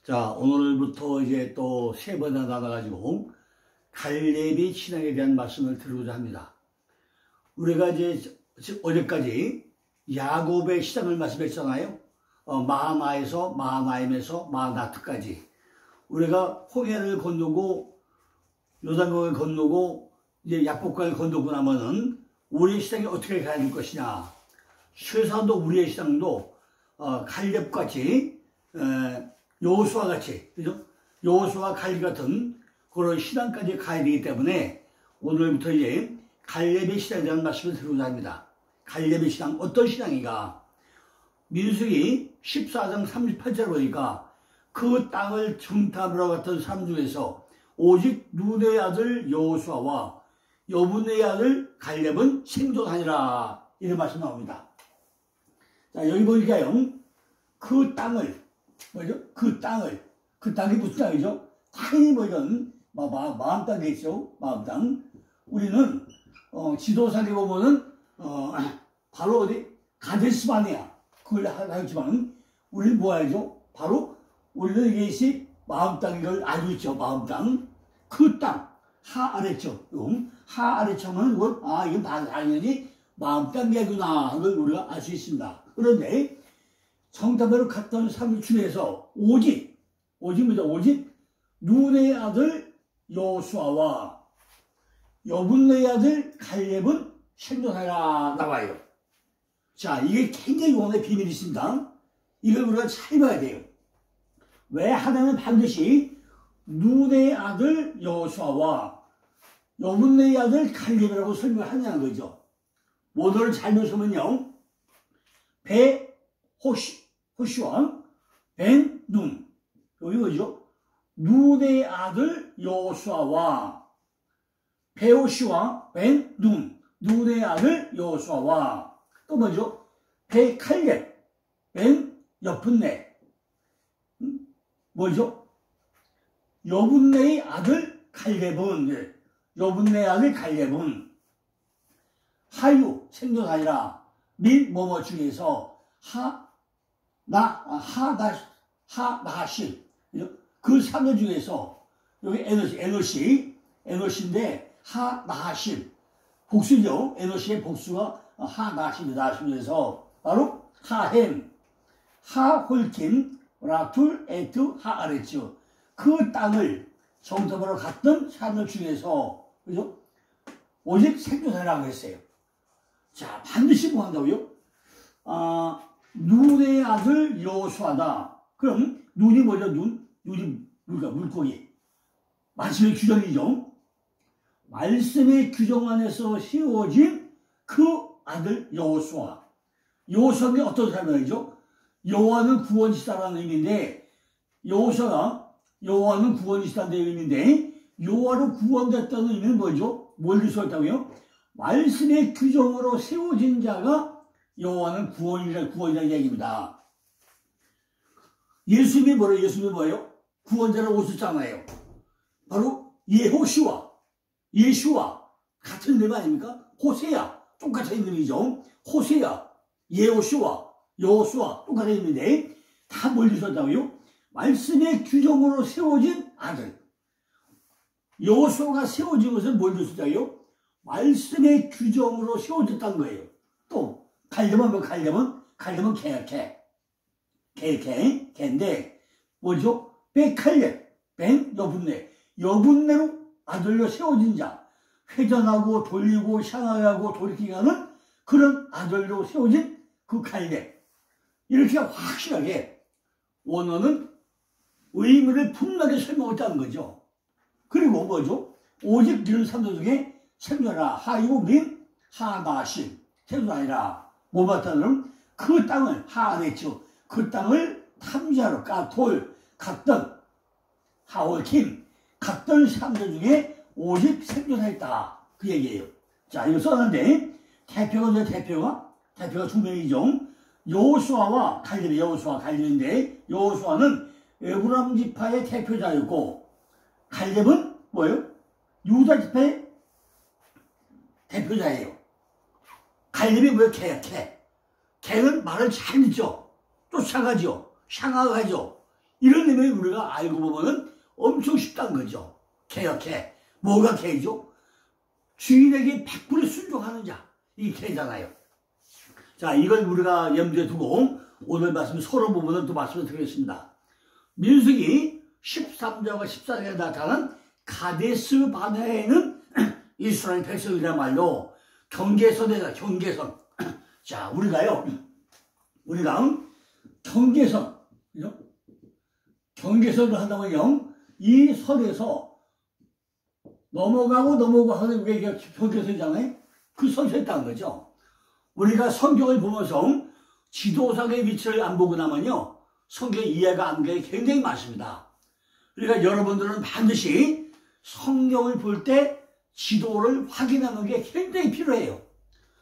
자, 오늘부터 이제 또 세 번이나 나눠가지고 갈렙의 신앙에 대한 말씀을 드리고자 합니다. 우리가 이제 어제까지 야곱의 신앙을 말씀했잖아요. 마하나에서 마하나임에서 마하나트까지 우리가 홍해를 건너고 요단강을 건너고 이제 야복강을 건너고 나면은 우리의 신앙이 어떻게 가야 될 것이냐. 최소한도 우리의 신앙도 갈렙같이 여호수아같이, 그죠? 여호수아 갈렙 같은 그런 신앙까지 가야 되기 때문에 오늘부터 이제 갈렙의 신앙에 대한 말씀을 드리고자 합니다. 갈렙의 신앙, 어떤 신앙인가? 민수기 14장 38절 보니까 그 땅을 정탐하러 갔던 사람 중에서 오직 눈의 아들 여호수아와 여분의 아들 갈렙은 생존하니라, 이런 말씀 나옵니다. 자, 여기 보니까요, 그 땅을, 뭐죠? 그 땅이 무슨 땅이죠? 땅이 뭐 이런, 마음 땅이 있죠? 마음 땅. 우리는, 지도상에 보면은, 바로 어디? 가데스바네아. 그걸 하지만, 우리는 뭐 알죠? 바로, 우리는 이것이 마음 땅인 걸 알고 있죠? 마음 땅. 그 땅. 하아래처. 하아래처면, 이건 당연히 마음 땅 이야기구나 하는 걸 우리가 알 수 있습니다. 그런데, 정탐하러 갔던 사람 중에서 오직 눈의 아들 여호수아와 여분의 아들 갈렙은 생존하라 나와요. 자, 이게 굉장히 원의 비밀이 있습니다. 이걸 우리가 잘 봐야 돼요. 왜 하나님은 반드시 눈의 아들 여호수아와 여분의 아들 갈렙이라고 설명하냐는 거죠. 원어를 잘 보시면요, 호시와 벤 눈, 여기 뭐죠? 눈의 아들 여호수아와 베호시와 벤 눈, 눈의 아들 여호수아와 또 뭐죠? 베 칼렙 벤 여분네, 뭐죠? 여분네의 아들 칼렙은, 여분네의 아들 칼렙은 하유 생존하리라 및 뭐뭐 중에서 하나신, 그 3년 중에서, 여기 에너시인데, 하나신, 복수죠. 에너시의 복수가 하나신이다. 중에서, 바로 하햄, 하홀킨, 라툴, 에투, 하아레츠. 그 땅을 정탐하러 갔던 3년 중에서, 그죠? 오직 생존하라고 했어요. 자, 반드시 뭐 한다고요? 눈의 아들 여호수아다. 그럼 눈이 뭐죠? 눈이 물고기. 말씀의 규정이죠. 말씀의 규정 안에서 세워진 그 아들 여호수아. 여호수아는 어떤 사람이죠? 여호와는 구원이시다라는 의미인데, 여호와는 구원이시다는 의미인데, 여호와로 구원됐다는 의미는 뭐죠? 뭘 기술했다고요? 말씀의 규정으로 세워진 자가 여호와는 구원이라는 얘기입니다. 예수님이 뭐예요? 구원자라고 오셨잖아요. 바로 예슈아 같은 이름 아닙니까? 호세야 똑같은 이름이죠. 호세야, 예호슈아, 여호수아 똑같은 이름인데 다 뭘 주셨다고요? 말씀의 규정으로 세워진 아들. 여호수아가 세워진 것은 뭘 주셨다고요? 말씀의 규정으로 세워졌다는 거예요. 또 갈렙은 개인데, 뭐죠? 베칼렙, 벤 여분네로 아들로 세워진 자, 회전하고 돌리고 향하고 돌이키게 하는 그런 아들로 세워진 그 갈렙. 이렇게 확실하게 원어는 의미를 풍부하게 설명했다는 거죠. 그리고 뭐죠? 오직 이런 사람들 중에 생존하라, 하이고 민, 하나신, 생존하리라. 뭐 봤다는 그 땅을, 하아레츠, 그 땅을 탐지하러 갔던, 하올킴, 갔던 사람들 중에 오직 생존하였다. 그 얘기예요. 자, 이거 썼는데, 대표가 두 명이죠. 여호수아와 갈렙인데, 여호수아는 에브라임 지파의 대표자였고, 갈렙은 뭐예요? 유다 지파의 대표자예요. 갈렙이 뭐예요? 개는 말을 잘 듣죠. 쫓아가죠. 향하가죠. 이런 의미를 우리가 알고 보면은 엄청 쉽다는 거죠. 개혁해. 뭐가 개죠? 주인에게 100% 순종하는 자. 이게 개잖아요. 자, 이걸 우리가 염두에 두고 오늘 말씀 서로 부분을 또 말씀을 드리겠습니다. 민수기 13절과 14절에 나타난 가데스 바네아에는 이스라엘 백성이란 말로 경계선에다 경계선. 자, 우리가 경계선, 그죠? 경계선을 한다면요, 이 선에서 넘어가고 하는 게 경계선이잖아요. 그 선에 있다는 거죠. 우리가 성경을 보면서 지도상의 위치를 안 보고 나면요, 성경 이해가 안 되는 게 굉장히 많습니다. 그러니까 여러분들은 반드시 성경을 볼 때 지도를 확인하는 게 굉장히 필요해요.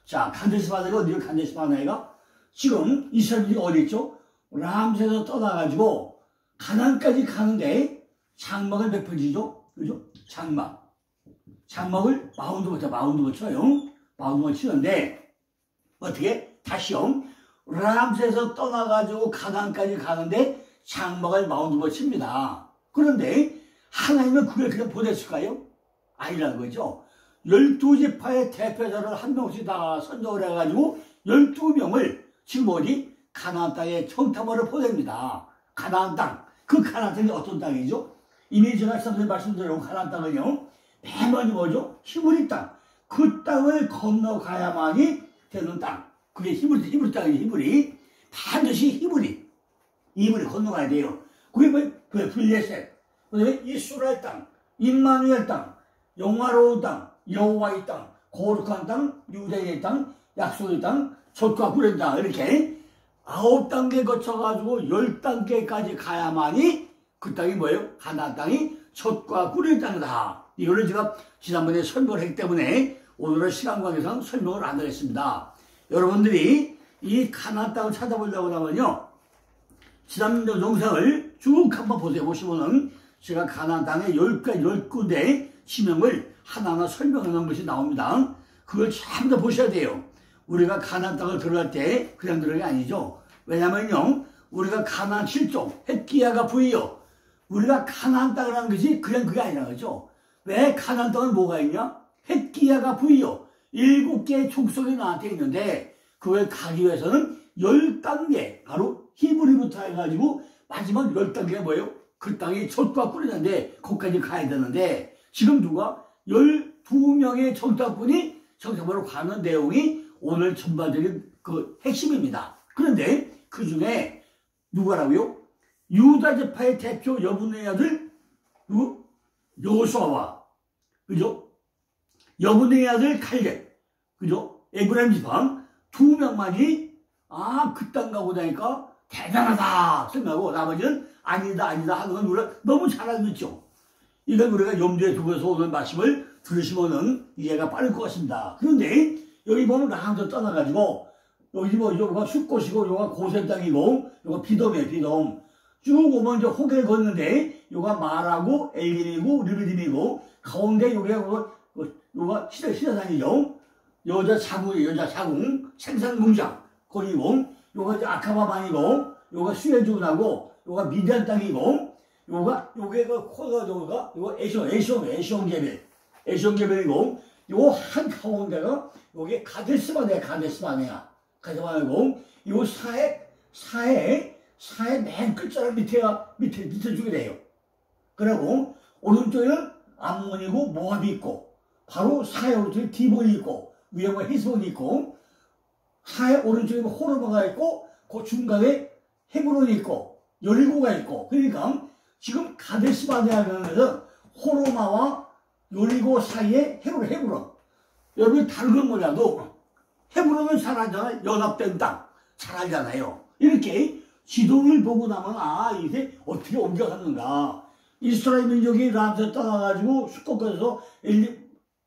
자, 간데스 바네아가 어디요? 간데스 바네아가 지금 이스라엘이 어디 있죠? 람세에서 떠나가지고 가나안까지 가는데 장막을 몇 번 지죠? 그죠? 장막을 마운드 쳐요. 마운드 치는데 어떻게? 다시요. 람세에서 떠나가지고 가나안까지 가는데 장막을 마운드 칩니다. 그런데 하나님은 그걸 그냥 보냈을까요? 아니라는 거죠. 12지파의 대표자를 한 명씩 다 선정을 해가지고 12명을 지금 어디? 가나안 땅에 청탐하러 보냅니다. 가나안 땅. 그 가나안 땅이 어떤 땅이죠? 이미 제가 선생님 말씀드린 가나안 땅은요, 맨 먼저 뭐죠? 히브리 땅. 그 땅을 건너가야만이 되는 땅. 그게 히브리 땅이죠. 히브리. 반드시 히브리 건너가야 돼요. 그게 뭐예요? 그게 블레셋. 그다음에 이스라엘 땅, 임마누엘 땅, 영화로운 땅, 여호와의 땅, 거룩한 땅, 유대의 땅, 약속의 땅, 젖과 꿀의 땅, 이렇게 9단계 거쳐가지고 10단계까지 가야만이 그 땅이 뭐예요? 가나안 땅이 젖과 꿀의 땅이다. 이거를 제가 지난번에 설명을 했기 때문에 오늘은 시간 관계상 설명을 안 하겠습니다. 여러분들이 이 가나안 땅을 찾아보려고 하면요, 지난 영상을 쭉 한번 보시면은 제가 가나안 땅의 10군데 지명을 하나하나 설명해 놓은 것이 나옵니다. 그걸 전부 다 보셔야 돼요. 우리가 가나안 땅을 들어갈 때 그냥 들어간 게 아니죠. 왜냐면요, 우리가 가나안 7종, 헷기야가 부이요. 우리가 가나안 땅을 하는 것이 그냥 그게 아니라 거죠. 왜 가나안 땅은 뭐가 있냐? 헷기야가 부이요. 7개의 족속이 나한테 있는데 그걸 가기 위해서는 10단계, 바로 히브리부터 해가지고 마지막 10단계가 뭐예요? 그 땅이 젖과 꿀이는데 거기까지 가야 되는데 지금 누가 12명의 정탐꾼이 정탐으로 가는 내용이 오늘 전반적인 그 핵심입니다. 그런데 그 중에 누구라고요? 유다 지파의 대표 여분의 아들 여호수아와, 그죠? 여분의 아들 칼렙, 그죠? 에브라임 지파 2명만이 그 땅 가고 나니까 대단하다 생각하고 나머지는 아니다 하는 건 우리가 너무 잘 알고 있죠. 이걸 우리가 염두에 두고서 오늘 말씀을 들으시면은 이해가 빠를 것 같습니다. 그런데 여기 보면 람서 떠나가지고 여기 뭐 요가 숫곳이고 요가 고센 땅이고 요가 비돔이에요. 비돔 쭉 오면 이제 호계를 걷는데 요가 말하고 엘림이고 르비딤이고 가운데 요가 시대산이죠. 여자 자궁 생산 공장 거기고 요가 이제 아카바반이고 요가 수에주나고 요가 미디안 땅이고 요게 그 코가 요거 에시온 개별이고 요 한 가운데가 요게 가데스바네아 요 사해 맨 끝자락 밑에 쪽이 돼요. 그리고 오른쪽에는 암몬이고 모압이 있고 바로 사해 오른쪽에 디본이 있고 위에 뭐 히스본이 있고 사해 오른쪽에 호르마가 있고 그 중간에 헤브론이 있고 여리고가 있고 그러니까 지금 가데스바네아라는 것은 호르마와 여리고 사이에 헤브론 여러분이 다른 건 몰라도 헤브론은 잘 알잖아요. 연합된 땅 잘 알잖아요. 이렇게 지도를 보고 나면 이게 어떻게 옮겨갔는가. 이스라엘 민족이 람세 떠나가지고 수컷에서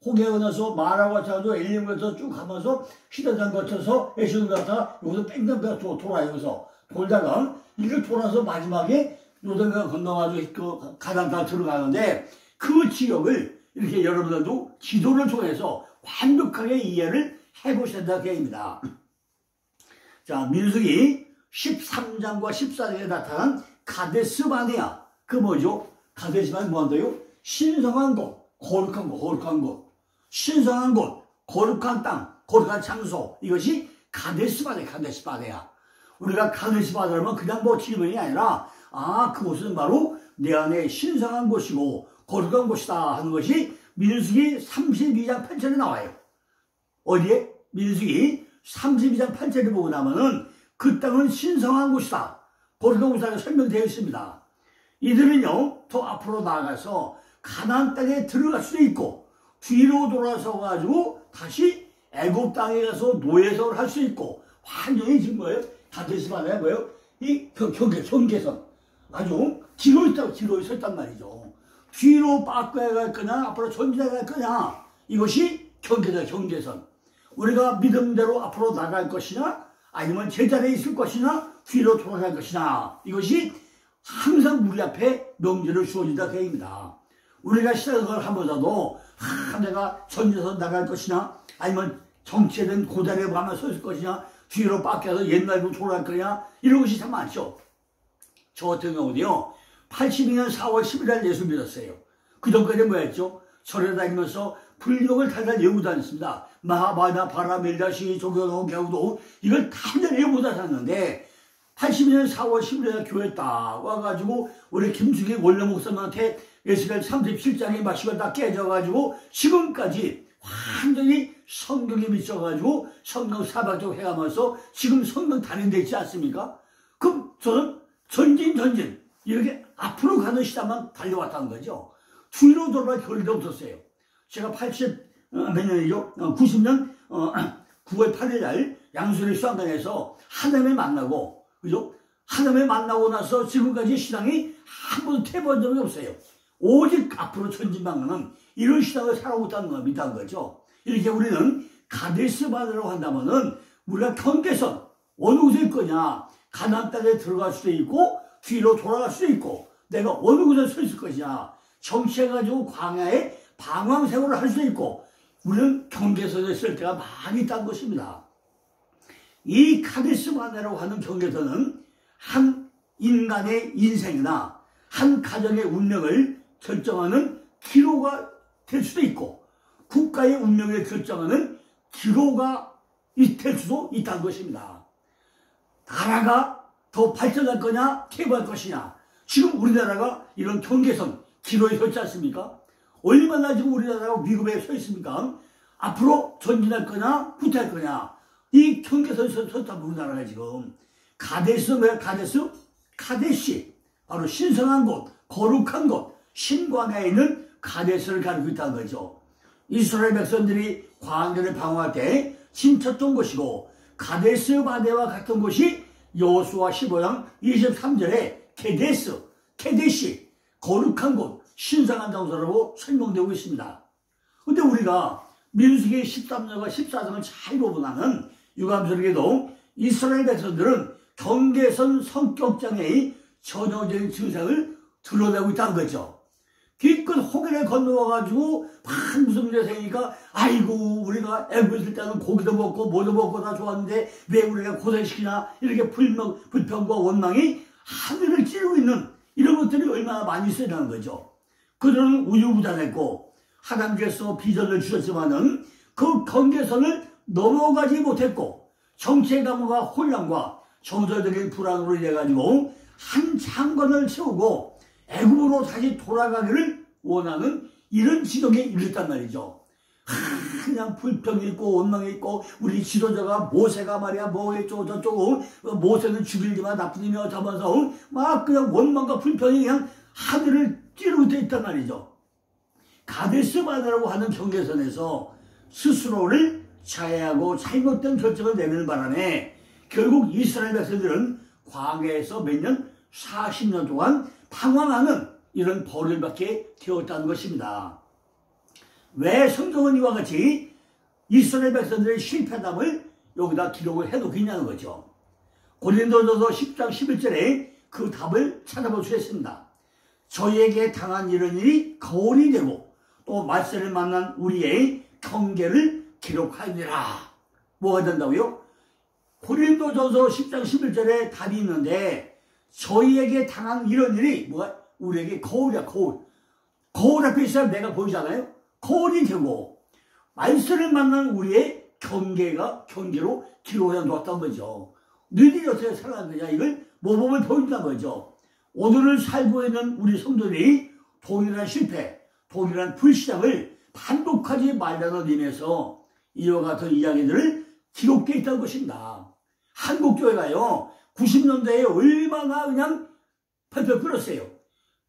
호계 건너서 마라고 찾아서 엘림 거쳐서 쭉 가면서 시대장 거쳐서 에시온 갔다가 여기서 뺑뺑뺑 돌아요. 여기서 돌다가 이걸 돌아서 마지막에 요단강 건너가지고 그 가나안 땅 들어가는데 그 지역을 이렇게 여러분들도 지도를 통해서 완벽하게 이해를 해보셔야 됩니다. 자, 민수기 13장과 14장에 나타난 가데스 바네아. 그 뭐죠? 가데스 바네아 뭐한다요? 신성한 곳, 거룩한 곳, 거룩한 곳. 신성한 곳, 거룩한 땅, 거룩한 장소. 이것이 가데스 바네, 가데스 바네아. 우리가 가데스 바네아면 그냥 뭐 지명이 아니라, 아, 그곳은 바로 내 안에 신성한 곳이고, 거룩한 곳이다 하는 것이 민수기 32장 8절에 나와요. 어디에? 민수기 32장 8절을 보고 나면은 그 땅은 신성한 곳이다. 거룩한 곳이라고 설명되어 있습니다. 이들은요, 더 앞으로 나아가서 가나안 땅에 들어갈 수도 있고, 뒤로 돌아서 가지고 다시 애굽 땅에 가서 노예생활을 할 수 있고, 완전히 지금 뭐예요? 가데스 바네아 뭐예요? 이 경계선. 아주 기로에 서 있단 말이죠. 뒤로 바꿔야 갈 거냐, 앞으로 전진해 갈 거냐, 이것이 경계선. 우리가 믿음대로 앞으로 나갈 것이냐, 아니면 제자리에 있을 것이냐, 뒤로 돌아갈 것이냐, 이것이 항상 우리 앞에 명제를 주어진다 그입니다. 우리가 시작을 하면서도 내가 전진해서 나갈 것이냐, 아니면 정체된 고다리에 가면 서 있을 것이냐, 뒤로 바뀌어서 옛날로 돌아갈 거냐, 이런 것이 참 많죠. 저 같은 경우도요, 82년 4월 11일 예수 믿었어요. 그 전까지 뭐 했죠? 절에 다니면서 불력을 달달 외우고 다녔습니다. 마하바나 바라멜다시 조교도 겨우도 이걸 달달 외우고 다녔는데 82년 4월 11일 교회 딱 와가지고 우리 김숙희 원래 목사님한테 에스겔 37장의 말씀을 다 깨져가지고 지금까지 완전히 성경에 미쳐가지고 성경 사박적 해가면서 지금 성경 다닌데 있지 않습니까? 그럼 저는 전진 이렇게 앞으로 가는 시간만 달려왔다는 거죠. 뒤로 돌아갈 겨를이 없었어요. 제가 몇 년이죠? 90년 9월 8일 날 양수리 수양관에서 하나님을 만나고, 그죠? 하나님을 만나고 나서 지금까지 신앙이 한 번도 퇴보한 적이 없어요. 오직 앞으로 전진방향은 이런 신앙을 살아오고 있다는 거죠. 이렇게 우리는 가데스 바네아라고 한다면은 우리가 경계선, 어느 곳에 있을 거냐, 가나안 땅에 들어갈 수도 있고 뒤로 돌아갈 수도 있고 내가 어느 곳에 서 있을 것이냐, 정치해가지고 광야에 방황생활을 할 수도 있고 우리는 경계선에 있을 때가 많이 있다는 것입니다. 이 가데스 바네아라고 하는 경계선은 한 인간의 인생이나 한 가정의 운명을 결정하는 기로가 될 수도 있고 국가의 운명을 결정하는 기로가 될 수도 있다는 것입니다. 나라가 더 발전할 거냐, 퇴보할 것이냐. 지금 우리나라가 이런 경계선, 기로에 서 있지 않습니까? 얼마나 지금 우리나라가 미국에 서 있습니까? 앞으로 전진할 거냐, 후퇴할 거냐. 이 경계선에 서 있다 우리나라가 지금. 가데스. 카데시. 바로 신성한 곳, 거룩한 곳, 신광야에 있는 가데스를 가리고 있다는 거죠. 이스라엘 백성들이 광야를 방황할 때 진쳤던 곳이고 가데스 바네아와 같은 곳이 여호수아 15장 23절에 케데시, 거룩한 곳, 신성한 장소라고 설명되고 있습니다. 근데 우리가 민수기 13장과 14장을 잘 보면은 유감스럽게도 이스라엘 백성들은 경계선 성격장애의 전형적인 증상을 드러내고 있다는 거죠. 기껏 홍해를 건너와가지고 막 무슨 문제 생기니까 아이고 우리가 애굽에 있을 때는 고기도 먹고 뭐도 먹고 다 좋았는데 왜 우리가 고생시키나, 이렇게 불평과 원망이 하늘을 찌르고 있는 이런 것들이 얼마나 많이 있어야하는 거죠. 그들은 우유부단했고 하나님께서 비전을 주셨지만은 그 경계선을 넘어가지 못했고 정치의 가문과 혼란과 정서적인 불안으로 인해가지고 한 장관을 세우고 애굽으로 다시 돌아가기를 원하는 이런 지경에 이르렀단 말이죠. 그냥 불평이 있고 원망이 있고 우리 지도자가 모세가 말이야 뭐 이쪽고 저쪽고 모세는 죽일기만 나쁜 일이며 하면서 막 그냥 원망과 불평이 그냥 하늘을 찌르고 있단 말이죠. 가데스 바네아라고 하는 경계선에서 스스로를 자해하고 잘못된 결정을 내리는 바람에 결국 이스라엘 백성들은 광야에서 몇 년? 40년 동안 방황하는 이런 벌을 받게 되었다는 것입니다. 왜 성경은 이와 같이 이스라엘 백성들의 실패담을 여기다 기록을 해놓고 있냐는 거죠. 고린도전서 10장 11절에 그 답을 찾아볼 수 있습니다. 저희에게 당한 이런 일이 거울이 되고 또 말세를 만난 우리의 경계를 기록하리라. 뭐가 된다고요? 고린도전서 10장 11절에 답이 있는데 저희에게 당한 이런 일이 뭐야? 우리에게 거울이야, 거울. 거울 앞에 있으면 내가 보이잖아요. 거울이 되고 말씀을 만난 우리의 경계로 기록해 놓았다는 거죠. 너희들이 어떻게 살아가는 거냐, 이걸 모범을 보인다는 거죠. 오늘을 살고 있는 우리 성도들이 동일한 실패, 동일한 불신앙을 반복하지 말라는 의미에서 이와 같은 이야기들을 기록되어 있다는 것입니다. 한국교회가요 90년대에 얼마나 그냥 펄펄 끓었어요.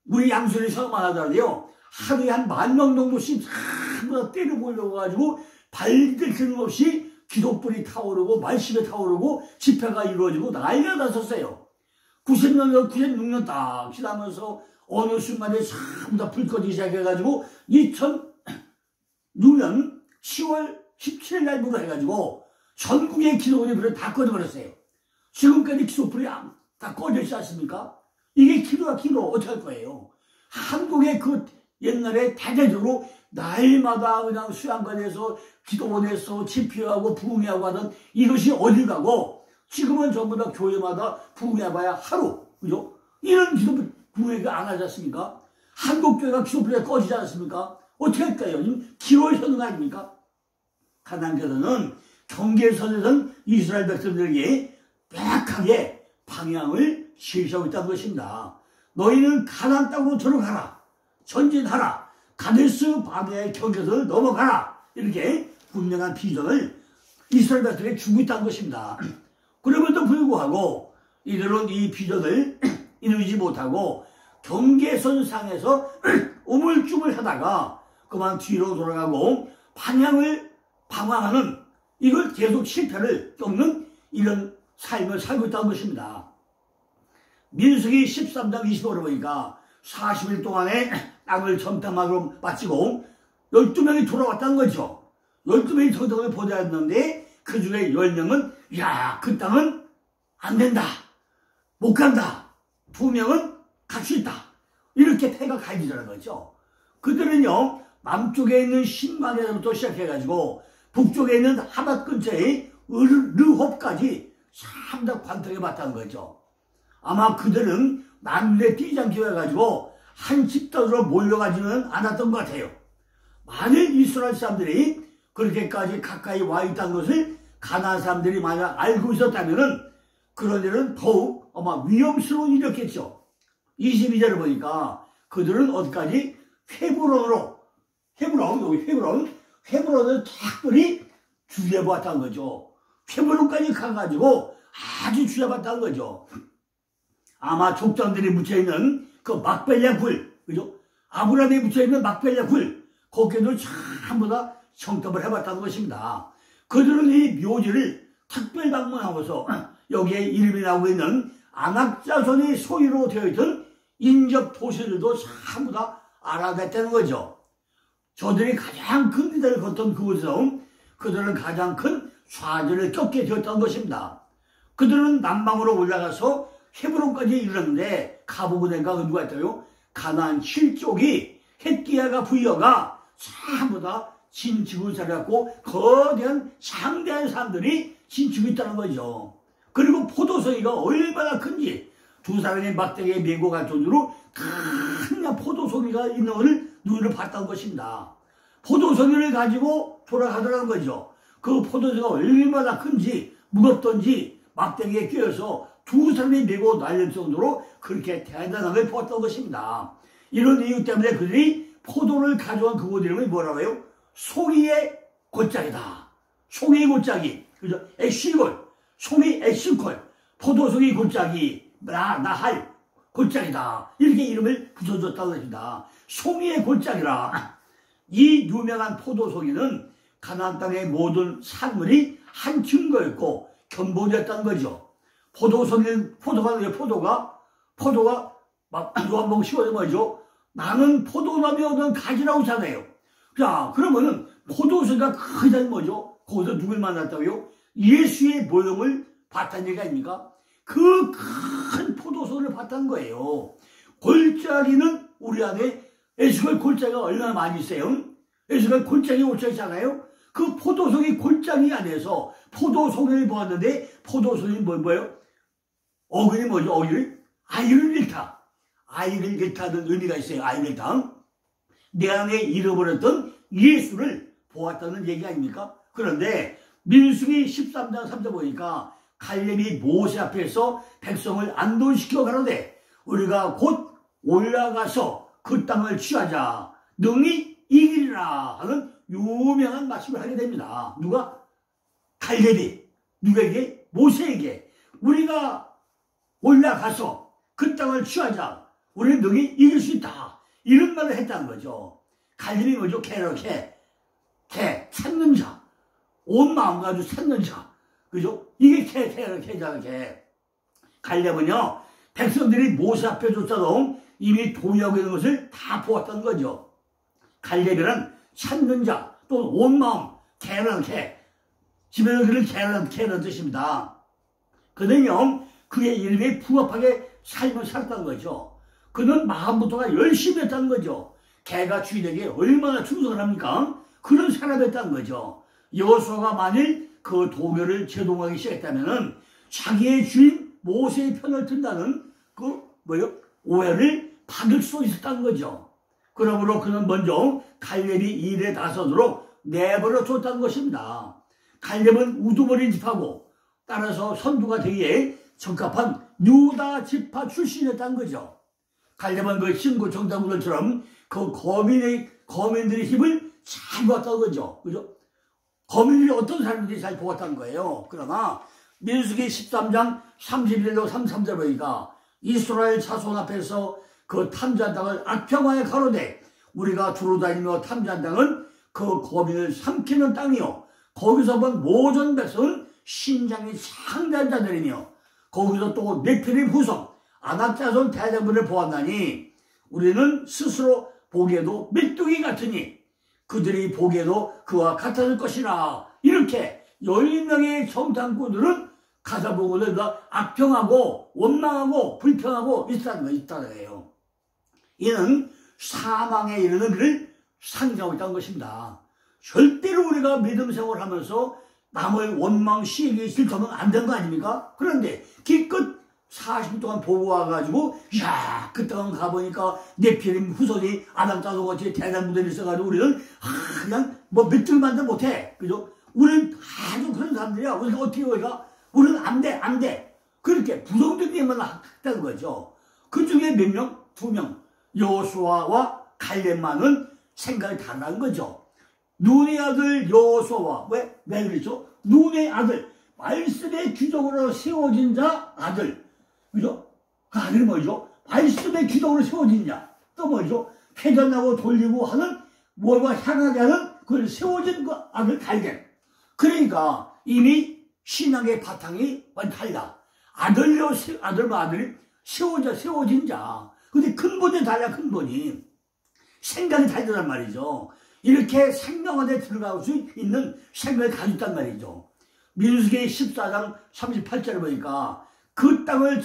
우리 양순이 성만 하더라도요 하루에 한 10,000명 정도씩 전부 다 때려보려고 가지고 발들 틀림없이 기독불이 타오르고 말씀이 타오르고 집회가 이루어지고 난리가 났었어요. 90년대 96년 딱 지나면서 어느 순간에 전부 다 불 꺼지기 시작해가지고 2006년 10월 17일 날부터 해가지고 전국의 기도원이 불을 다 꺼져버렸어요. 지금까지 기도불이 다 꺼져 있지 않습니까? 이게 기도가 기도 어떻게 할 거예요? 한국의 그 옛날에 대대적으로 날마다 그냥 수양관에서 기도원에서 집회하고 부흥회하고 하던 이것이 어딜 가고 지금은 전부 다 교회마다 부흥회해봐야 하루, 그죠? 이런 기도불 부흥회가 안 하지 않습니까? 한국교회가 기도불이 꺼지지 않습니까? 어떻게 할까요? 기로에 서는 거 아닙니까? 하나님께서는 경계선에선 이스라엘 백성들에게 명확하게 방향을 제시하고 있다는 것입니다. 너희는 가나안 땅으로 들어가라. 전진하라. 가데스 바네아의 경계선을 넘어가라. 이렇게 분명한 비전을 이스라엘 백성에게 주고 있다는 것입니다. 그럼에도 불구하고 이들은 이 비전을 이루지 못하고 경계선상에서 우물쭈물 하다가 그만 뒤로 돌아가고 방황하는 이걸 계속 실패를 겪는 이런 삶을 살고 있다는 것입니다. 민수기 13장 25절을 보니까 40일 동안에 땅을 점탐하러 마치고 12명이 돌아왔다는 거죠. 12명이 성경을 보내왔는데 그 중에 10명은 야, 그 땅은 안 된다. 못 간다. 2명은 갈 수 있다. 이렇게 패가 갈리더라는 거죠. 그들은요 남쪽에 있는 신방에서부터 시작해가지고 북쪽에 있는 하맛 근처의 르홉까지 상당 관통해 봤다는 거죠. 아마 그들은 남들에 뛰지 않게 해가지고 한 집단으로 몰려가지는 않았던 것 같아요. 만일 이스라엘 사람들이 그렇게까지 가까이 와 있다는 것을 가나안 사람들이 만약 알고 있었다면 그런 일은 더욱 아마 위험스러운 일이었겠죠. 22절을 보니까 그들은 어디까지? 헤브론을 특별히 주제해봤다는 거죠. 헤브론까지 가가지고 아주 주제해봤다는 거죠. 아마 족장들이 묻혀있는 그 막벨랴 굴, 그죠? 아브라함이 묻혀있는 막벨랴 굴, 거기도 전부 다 정탐을 해봤다는 것입니다. 그들은 이 묘지를 특별 방문하고서 여기에 이름이 나오고 있는 아낙자손의 소유로 되어 있던 인접 도시들도 전부 다 알아냈다는 거죠. 저들이 가장 큰 기대를 걷던 그곳에서 그들은 가장 큰 좌절을 겪게 되었다는 것입니다. 그들은 남방으로 올라가서 헤브론까지 이르렀는데 가보고낸가 누가 했다요? 가나안 7족이 헷기야가 부여가 전부 다 진축을 차렸고 거대한 상대한 사람들이 진축이 있다는 거죠. 그리고 포도송이가 얼마나 큰지 두 사람이 막대기에 메고 갈 정도로 큰 포도송이가 있는 것을 눈으로 봤다는 것입니다. 포도송이를 가지고 돌아가더라는 거죠. 그 포도송이가 얼마나 큰지 무겁던지 막대기에 끼어서 두 사람이 메고 날릴 정도로 그렇게 대단하게 보았던 것입니다. 이런 이유 때문에 그들이 포도를 가져온 그곳 이름이 뭐라고 해요? 송이의 골짜기다. 송이의 골짜기. 그죠? 엑시골. 송이 엑시골. 포도송이 골짜기. 나할 골짜기다. 이렇게 이름을 붙여줬다고 합니다. 송이의 골짜기라. 이 유명한 포도송이는 가나안 땅의 모든 산물이 한 증거였고 견본이었다는 거죠. 포도가 막 또 한 번 씌워서 뭐죠? 나는 포도나무에 얻는 가지라고 하잖아요. 자, 그러면은 포도송이가 크다는 뭐죠? 거기서 누굴 만났다고요? 예수의 모형을 봤다는 얘기 아닙니까? 그 큰 포도송이를 봤다는 거예요. 골짜기는 우리 안에 에스겔 골짜기가 얼마나 많이 있어요? 에스겔 골짜기 5차 있잖아요. 그 포도송이 골짜기 안에서 포도송이를 보았는데 포도송이 뭐예요? 어근이 뭐죠? 어기를? 아이를 잃다. 아이를 잃다는 의미가 있어요. 아이를 잃다. 내 안에 잃어버렸던 예수를 보았다는 얘기 아닙니까? 그런데 민수기 13장 3절 보니까 갈렙이 모세 앞에서 백성을 안도시켜 가로되 우리가 곧 올라가서 그 땅을 취하자 능히 이기리라 하는 유명한 말씀을 하게 됩니다. 누가? 갈렙이 누구에게? 모세에게 우리가 올라가서 그 땅을 취하자 우리는 능히 이길 수 있다 이런 말을 했다는 거죠. 갈렙이 뭐죠? 개 찾는 자, 온 마음 가지고 찾는 자, 그죠? 이게 개잖아. 갈렙은요 백성들이 모세 앞에 조차도 이미 동의하고 있는 것을 다 보았다는 거죠. 갈렙이란 찾는 자, 또 온 마음, 개라는 개, 집에서 그를 개라는 뜻입니다. 그는요 그의 이름에 부합하게 삶을 살았다는 거죠. 그는 마음부터가 열심히 했다는 거죠. 개가 주인에게 얼마나 충성을 합니까? 그런 사람이었다는 거죠. 여호수아가 만일 그 도교를 제동하기 시작했다면 자기의 주인 모세의 편을 든다는 오해를 받을 수 있었다는 거죠. 그러므로 그는 먼저 갈렙이 일에 나서도록 내버려 뒀다는 것입니다. 갈렙은 우두머리 집하고 따라서 선두가 되기에 적합한 유다 지파 출신이었다는 거죠. 갈렙은 그 신고 정탐꾼들처럼 그 거민들의 힘을 잘 보았다는 거죠. 그죠? 거민들이 어떤 사람인지 잘 보았다는 거예요. 그러나 민수기 13장 31절 33절 보니까 이스라엘 자손 앞에서 그 탐지한 땅을 악평하에 가로되 우리가 두루다니며 탐지한 땅은 그 거민을 삼키는 땅이요 거기서 본 모든 백성은 신장이 상대한 자들이며 거기서 또 네피림 후손 아낙 자손 대장부를 보았나니 우리는 스스로 보기에도 메뚜기 같으니 그들이 보기에도 그와 같았을 것이라. 이렇게 10명의 정탐꾼들은 가서 보고는 악평하고 원망하고 불평하고 있다는 거예요. 이는 사망에 이르는 그를 상징하고 있다는 것입니다. 절대로 우리가 믿음 생활을 하면서 남을 원망, 시기, 질투하면 안 되는 거 아닙니까? 그런데 기껏 40년 동안 보고 와가지고 야 그 땅 가보니까 네피림 후손이 아담 자손같이 대단한 무대를 있어가지고 우리는 그냥 뭐 메뚜기만도 못해. 그죠? 우리는 아주 그런 사람들이야. 우리가 어떻게 우리가 우리는 안 돼. 그렇게 부정적이게만 했다는 거죠. 그 중에 몇 명? 2명. 여호수아와 갈렙만은 생각이 다르다는 거죠. 눈의 아들 여호수아와 왜 그랬죠? 눈의 아들 말씀의 규정으로 세워진 자 아들. 그죠? 그 아들이 뭐죠? 말씀의 규정으로 세워진 자. 또 뭐죠? 회전하고 돌리고 하는 뭐가 향하게 하는 그걸 세워진 그 아들 갈렙. 그러니까 이미 신앙의 바탕이 완전 달라. 아들이 세워진 자. 근데 근본이 달라, 근본이. 생각이 다르단 말이죠. 이렇게 생명 안에 들어갈 수 있는 생각을 가지고 있단 말이죠. 민수기 14장 38절을 보니까 그 땅을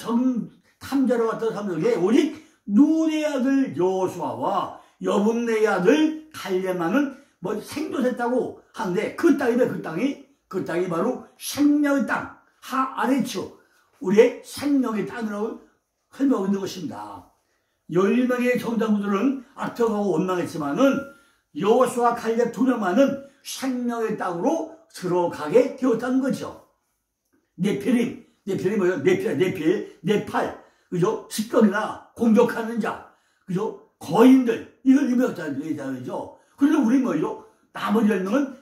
탐지하러 갔던 사람들에게 오직 눈의 아들 여호수아와 여분네의 아들 갈렙만은 생존했다고 하는데 그 땅이 바로 생명의 땅, 하아레츠, 우리의 생명의 땅이라고 설명하고 있는 것입니다. 10명의 정탐꾼들은 악평하고 원망했지만은 여호수아 갈렙 2명만은 생명의 땅으로 들어가게 되었다는 거죠. 네필이 뭐예요? 네팔, 그죠? 습격이나 공격하는 자, 그죠? 거인들, 이걸 의미했다는 얘기죠. 그런데 우리 뭐죠? 나머지 10명은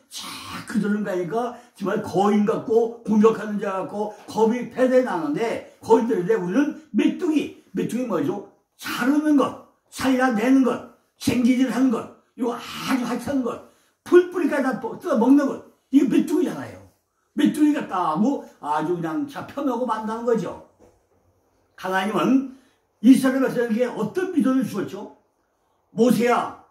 그들은 가니까 정말 거인 같고 공격하는 자 같고 겁이 패대에 나는데 거인들인데 우리는 메뚜기 뭐죠? 자르는 것, 살려내는 것, 생기질 하는 것, 이거 아주 하찮은 것, 풀뿌리까지 다 뜯어 먹는 것, 이게 메뚜기잖아요. 메뚜기 같다고 아주 그냥 잡혀먹고 만다는 거죠. 하나님은 이스라엘 백성에게 어떤 비전을 주었죠? 모세야,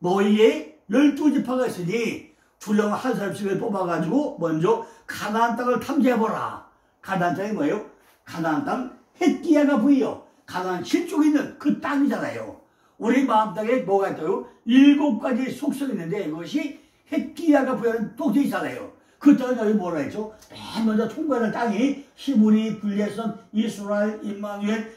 너희의 12지파가 있으니 두령 한 사람씩을 뽑아가지고 먼저 가나안 땅을 탐지해보라. 가나안 땅이 뭐예요? 가나안 땅 헷기야가 보여. 가나안 실쪽에 있는 그 땅이잖아요. 우리 마음 땅에 뭐가 있다요? 7가지 속성이 있는데 이것이 헷기야가 부여하는 또 있잖아요. 그 땅을 여기 뭐라 했죠? 맨 먼저 통과하는 땅이 히브리, 블레셋, 이스라엘, 임마누엘,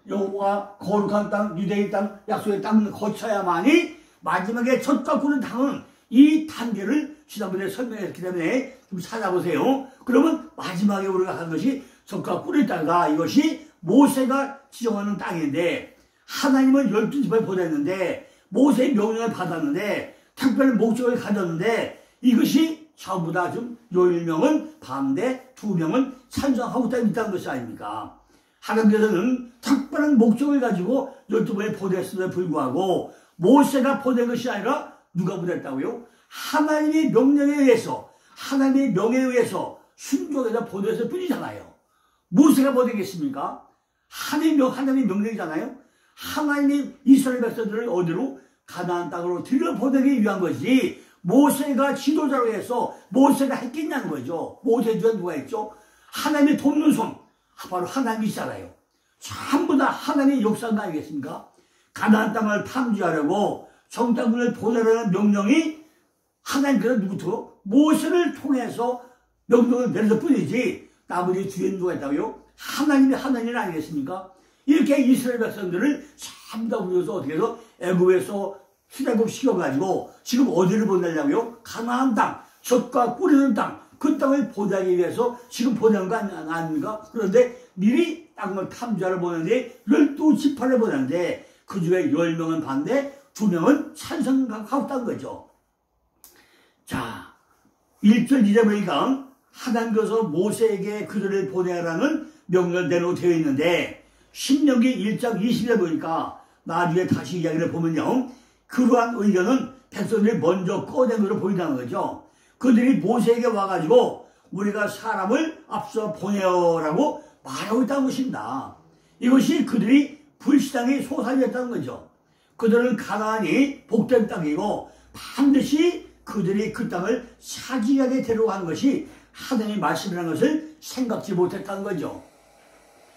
여호와 거룩한 땅, 유대의 땅, 약속의 땅을 거쳐야만이 마지막에 젖과 꿀은 땅은 이 단계를 지난번에 설명했기 때문에 좀 찾아보세요. 그러면 마지막에 우리가 한 것이 젖과 꿀의 땅이다. 이것이 모세가 지정하는 땅인데 하나님은 12지파를 보냈는데 모세의 명령을 받았는데 특별한 목적을 가졌는데 이것이 전부 다 좀 10명은 반대, 2명은 찬성하고 있다는 것이 아닙니까? 하나님께서는 특별한 목적을 가지고 12번에 보냈음에도 불구하고 모세가 보낸 것이 아니라 누가 보냈다고요? 하나님의 명령에 의해서 하나님의 명령에 의해서 순종해서 보냈을 뿐이잖아요. 모세가 보내겠습니까? 하나님의 명령이잖아요. 하나님이 이스라엘 백성들을 어디로? 가나안 땅으로 들여보내기 위한 것이 모세가 지도자로 해서 모세가 했겠냐는 거죠. 모세 뒤에 누가 있죠? 하나님의 돕는 손, 바로 하나님이시잖아요. 전부 다 하나님의 역사가 아니겠습니까? 가나안 땅을 탐지하려고 정탐꾼을 보내라는 명령이 하나님께서 누구부터? 모세를 통해서 명령을 내렸을 뿐이지 나머지 뒤에 누가 있다고요? 하나님 아니겠습니까? 이렇게 이스라엘 백성들을 전부 다 우려서 어떻게 해서 애굽에서 출애굽 시켜가지고 지금 어디를 보내려고요? 가나안 땅, 젖과 꿀이는 땅, 그 땅을 보내기 위해서 지금 보내는 거 아닙니까? 그런데 미리 땅을 탐지하러 보내는데 12지파를 보내는데 그 중에 10명은 반대, 2명은 찬성하고 있다는 거죠. 자, 1절 2절 보니까 하나님께서 모세에게 그들을 보내라는 명령을 내놓고 되어 있는데 신명기 1장 20절 보니까 나중에 다시 이야기를 보면요. 그러한 의견은 백성들이 먼저 꺼낸 것으로 보인다는 거죠. 그들이 모세에게 와가지고 우리가 사람을 앞서 보내어라고 말하고 있다는 것입니다. 이것이 그들이 불신앙이 소산이었다는 거죠. 그들은 가나안이 복된 땅이고 반드시 그들이 그 땅을 차지하게 데려가는 것이 하나님의 말씀이라는 것을 생각지 못했다는 거죠.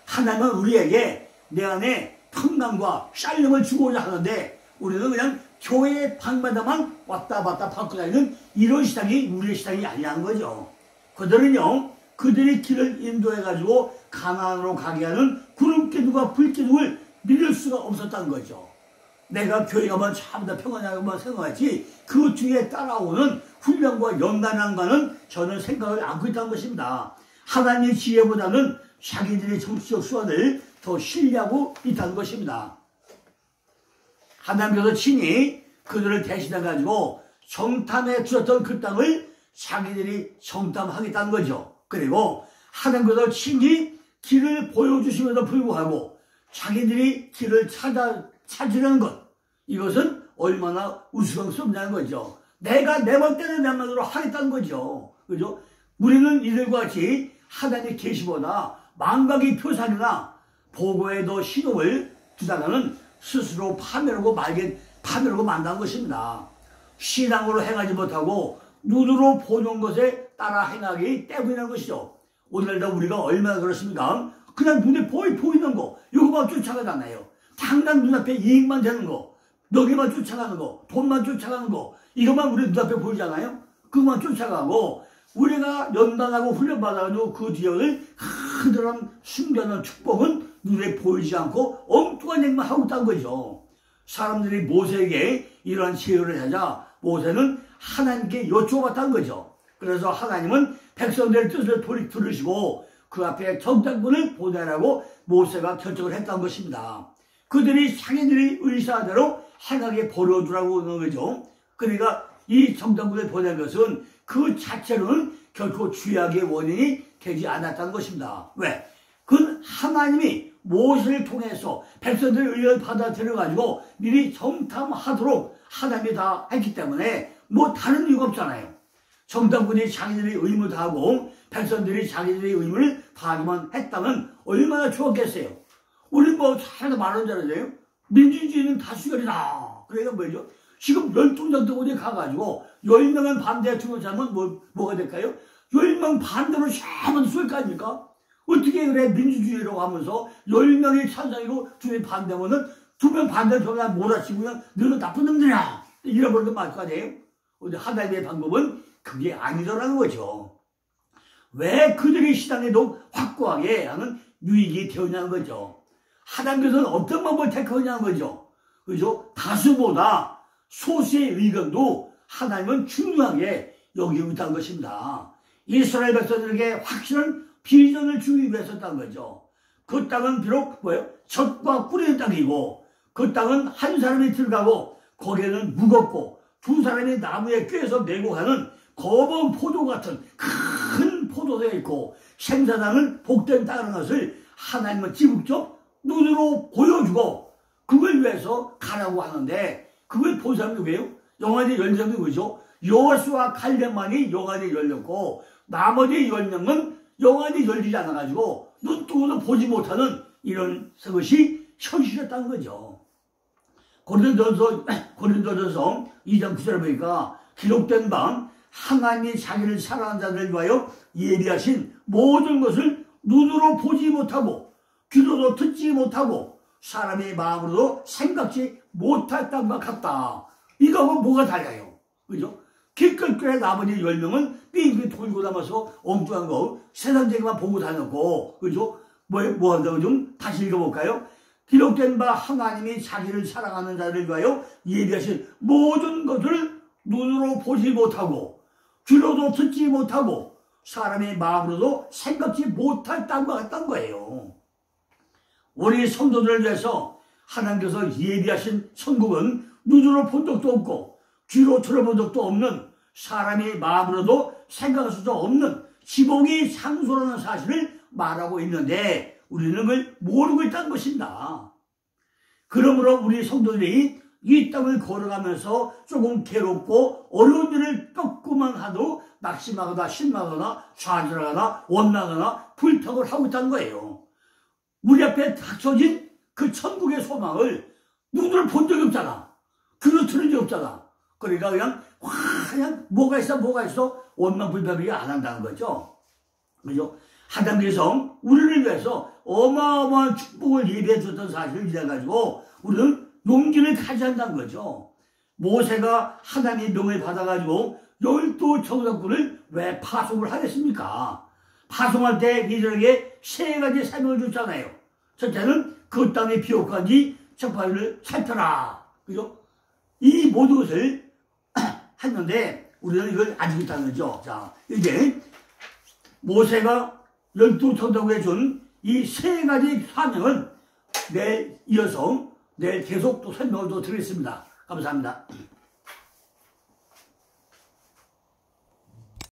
하나님은 우리에게 내 안에 평강과 샬롬을 주고자 하는데 우리는 그냥 교회 방마다만 왔다 갔다 바꿔 다니는 이런 시장이 우리의 시장이 아니라는 거죠. 그들은요, 그들의 길을 인도해가지고 가나안으로 가게 하는 구름기둥과 불기둥을 믿을 수가 없었다는 거죠. 내가 교회 가면 참 더 평안하고만 생각하지 그 뒤에 따라오는 훈련과 연단한가는 저는 생각을 안고 있다는 것입니다. 하나님의 지혜보다는 자기들의 정치적 수완을 더 신뢰하고 있다는 것입니다. 하나님께서 친히 그들을 대신해가지고 정탐해 주셨던 그 땅을 자기들이 정탐하겠다는 거죠. 그리고 하나님께서 친히 길을 보여주심에도 불구하고 자기들이 길을 찾으려는 것, 이것은 얼마나 우스꽝스럽냐는 거죠. 내가 내 멋대로 내 마음대로 하겠다는 거죠. 그죠? 우리는 이들과 같이 하나님의 계시보다 망각의 표상이나 보고에도 신호를 두다가는 스스로 파멸하고 만난 것입니다. 신앙으로 행하지 못하고 눈으로 보는 것에 따라 행하기 때문이라는 것이죠. 오늘날 우리가 얼마나 그렇습니까? 그냥 눈에 보이는 거, 이거만 쫓아가잖아요. 당장 눈앞에 이익만 되는 거, 너기만 쫓아가는 거, 돈만 쫓아가는 거, 이것만 우리 눈앞에 보이잖아요. 그것만 쫓아가고 우리가 연단하고 훈련받아가지고 그 뒤에는 그들은 숨겨놓은 축복은 눈에 보이지 않고 엉뚱한 얘기만 하고 있다는 거죠. 사람들이 모세에게 이러한 제의를 하자 모세는 하나님께 여쭤봤다는 거죠. 그래서 하나님은 백성들의 뜻을 들으시고 그 앞에 정탐꾼을 보내라고 모세가 결정을 했다는 것입니다. 그들이 자기들의 의사대로 행하게 벌어주라고 하는 거죠. 그러니까 이 정탐꾼을 보낸 것은 그 자체로는 결코 죄악의 원인이 되지 않았다는 것입니다. 왜? 그건 하나님이 모세를 통해서 백성들의 의견을 받아들여가지고 미리 정탐하도록 하나님이 다 했기 때문에 뭐 다른 이유가 없잖아요. 정탐꾼이 자기들의 의무를 다하고 백성들이 자기들의 의무를 다하기만 했다면 얼마나 좋았겠어요. 우리 뭐 잘도 말하는 줄 알아요. 민주주의는 다수결이다. 그러니까 뭐죠? 지금 12명 어디 가가지고 10명은 반대, 2명 잘하면 뭐가 될까요? 10명 반대로 잘하면 쏠 거 아닙니까? 어떻게 그래 민주주의라고 하면서 10명이 찬성이고 2명이 반대면은 2명 반대로 저가 몰아치고 그냥 너는 나쁜 놈들이야. 잃어버리는 거 맞을 거 아니에요? 근데 하나님의 방법은 그게 아니더라는 거죠. 왜 그들의 신앙에도 확고하게 하는 유익이 되었냐는 거죠. 하나님께서는 어떤 방법을 택하느냐는 거죠. 그죠? 다수보다 소수의 의견도 하나님은 중요하게 여기고 있다는 것입니다. 이스라엘 백성들에게 확실한 비전을 주기 위해서였다는 거죠. 그 땅은 비록 뭐예요? 젖과 꿀의 땅이고 그 땅은 한 사람이 들어가고 거기에는 무겁고 두 사람이 나무에 꿰서 메고 가는 검은 포도 같은 큰 포도가 있고 생산하는 복된 땅이라는 것을 하나님은 직접 눈으로 보여주고 그걸 위해서 가라고 하는데 그걸 본 사람이 누구예요? 영안이 열린 사람이 누구죠? 여호수아 칼렙만이 영안이 열렸고 나머지 10명은 영안이 열리지 않아가지고 눈 뜨고도 보지 못하는 이런 것이 현실이었다는 거죠. 고린도전서 2장 9절에 보니까 기록된 바 하나님이 자기를 사랑하는 자들을 위하여 예비하신 모든 것을 눈으로 보지 못하고 귀로도 듣지 못하고 사람의 마음으로도 생각지 못할 땅과 같다. 이거하고 뭐가 달라요? 그죠? 길거리에 나머지 10명은 빙빙 돌고 남아서 엉뚱한 거 세상적인만 보고 다녔고, 그죠? 뭐 한다고 좀 다시 읽어볼까요? 기록된 바 하나님이 자기를 사랑하는 자를 위하여 예비하신 모든 것을 눈으로 보지 못하고 귀로도 듣지 못하고 사람의 마음으로도 생각지 못할 땅과 같다는 거예요. 우리 성도들을 위해서 하나님께서 예비하신 천국은 눈으로 본 적도 없고 귀로 들어본 적도 없는 사람의 마음으로도 생각할 수도 없는 지복이 상소라는 사실을 말하고 있는데 우리는 그걸 모르고 있다는 것입니다. 그러므로 우리 성도들이 이 땅을 걸어가면서 조금 괴롭고 어려운 일을 겪고만 하도 낙심하거나 실망하거나 좌절하거나 원망하거나 불평을 하고 있다는 거예요. 우리 앞에 닥쳐진 그 천국의 소망을 눈으로 본 적이 없잖아. 귀로 들은 적이 없잖아. 그러니까 그냥 뭐가 있어 원망 불평이 안 한다는 거죠. 그죠? 하나님께서 우리를 위해서 어마어마한 축복을 예비해 줬던 사실을 인해가지고 우리는 용기를 가져야 한다는 거죠. 모세가 하나님의 명을 받아가지고 12정탐꾼을 왜 파송을 하겠습니까? 파송할 때 이들에게 3가지 사명을 줬잖아요. 첫째는 그 땅의 비옥한지 적파를 살펴라. 그죠? 이 모든 것을 했는데 우리는 이걸 안 지고 있다는 거죠. 자, 이제 모세가 12정탐꾼에 준 이 3가지 사명은 내일 이어서 내일 계속 또 설명을 또 드리겠습니다. 감사합니다.